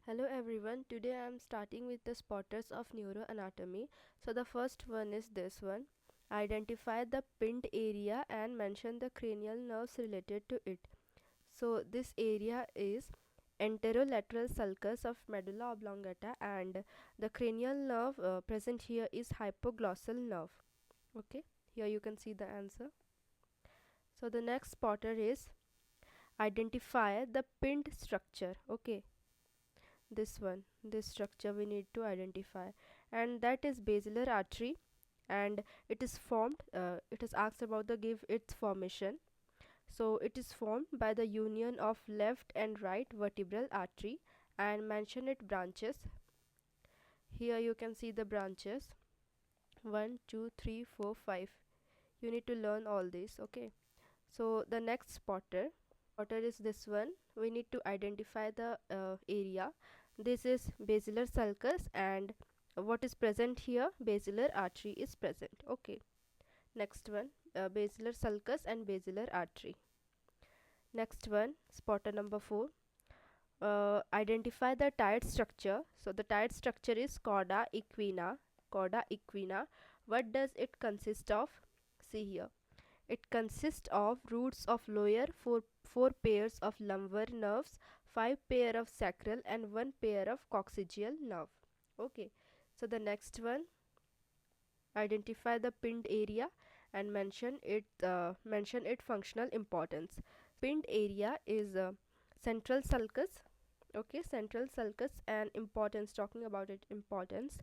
Hello everyone, today I am starting with the spotters of neuroanatomy. So the first one is this one. Identify the pinned area and mention the cranial nerves related to it. So this area is anterolateral sulcus of medulla oblongata, and the cranial nerve present here is hypoglossal nerve. Okay, here you can see the answer. So the next spotter is identify the pinned structure. Okay, this structure we need to identify, and that is basilar artery, and it is formed, it is asked about the give its formation. So it is formed by the union of left and right vertebral artery, and mention its branches. Here you can see the branches: 1 2 3 4 5. You need to learn all this. Okay, so the next spotter is this one. We need to identify the area. This is basilar sulcus, and what is present here? Basilar artery is present. Okay, next one, basilar sulcus and basilar artery. Next one, spotter number 4. Identify the tight structure. So the tight structure is cauda equina. Cauda equina. What does it consist of? See here. It consists of roots of lower four pairs of lumbar nerves, 5 pair of sacral, and 1 pair of coccygeal nerve. Okay, so the next one, identify the pinned area and mention its functional importance. Pinned area is central sulcus. Okay, central sulcus, and importance, talking about its importance,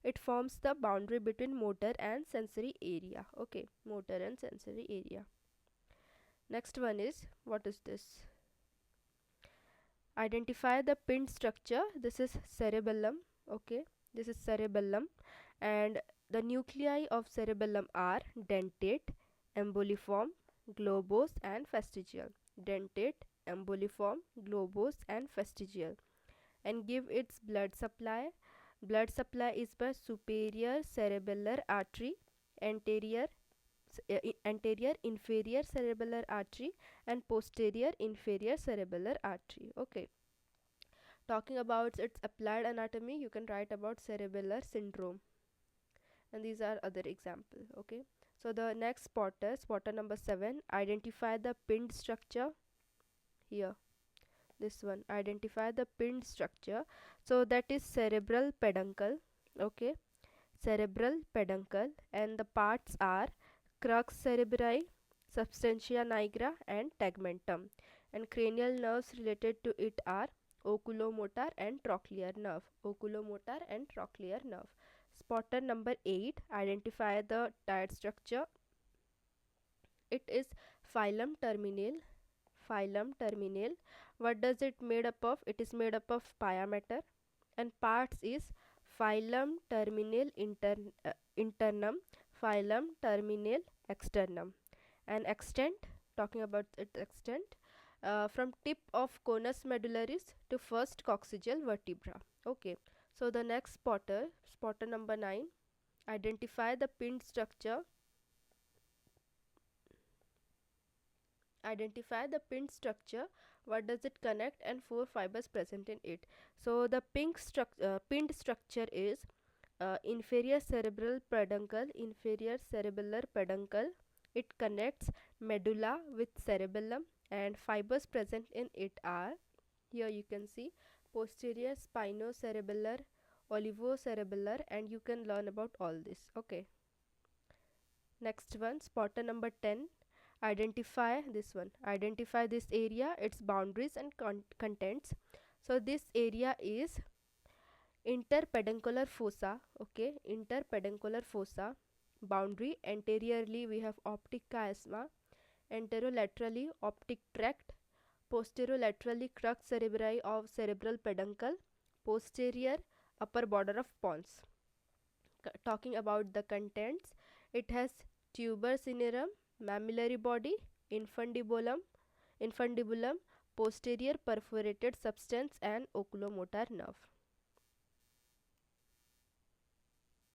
it forms the boundary between motor and sensory area. Okay, motor and sensory area. Next one is, what is this? Identify the pinned structure. This is cerebellum. Okay, this is cerebellum, and the nuclei of cerebellum are dentate, emboliform, globose, and fastigial. Dentate, emboliform, globose, and fastigial. And give its blood supply. Blood supply is by superior cerebellar artery, anterior inferior cerebellar artery, and posterior inferior cerebellar artery. Okay, talking about its applied anatomy, you can write about cerebellar syndrome, and these are other example. Okay, so the next spotter number 7, identify the pinned structure. Here, this one, identify the pinned structure. So that is cerebral peduncle. Okay, cerebral peduncle, and the parts are crux cerebri, substantia nigra, and tegmentum, and cranial nerves related to it are oculomotor and trochlear nerve. Oculomotor and trochlear nerve. Spotter number 8, identify the tight structure. It is phylum terminale. Phylum terminale. What does it made up of? It is made up of pia mater, and parts is phylum terminale internum, phylum terminale externum, and extent, talking about its extent, from tip of conus medullaris to first coccygeal vertebra. Okay, so the next spotter number 9, identify the pinned structure. Identify the pinned structure. What does it connect, and 4 fibers present in it? So the pinned structure is inferior cerebral peduncle, inferior cerebellar peduncle. It connects medulla with cerebellum, and fibers present in it are, here you can see, posterior spinocerebellar, olivocerebellar, and you can learn about all this. Okay, next one, spotter number 10, identify this one. Identify this area, its boundaries and contents. So this area is interpeduncular fossa. Okay, interpeduncular fossa. Boundary: anteriorly we have optic chiasma, anterolaterally optic tract, posterolaterally crux cerebri of cerebral peduncle, posterior upper border of pons. Talking about the contents, it has tuber cinerum, mammillary body, infundibulum, posterior perforated substance, and oculomotor nerve.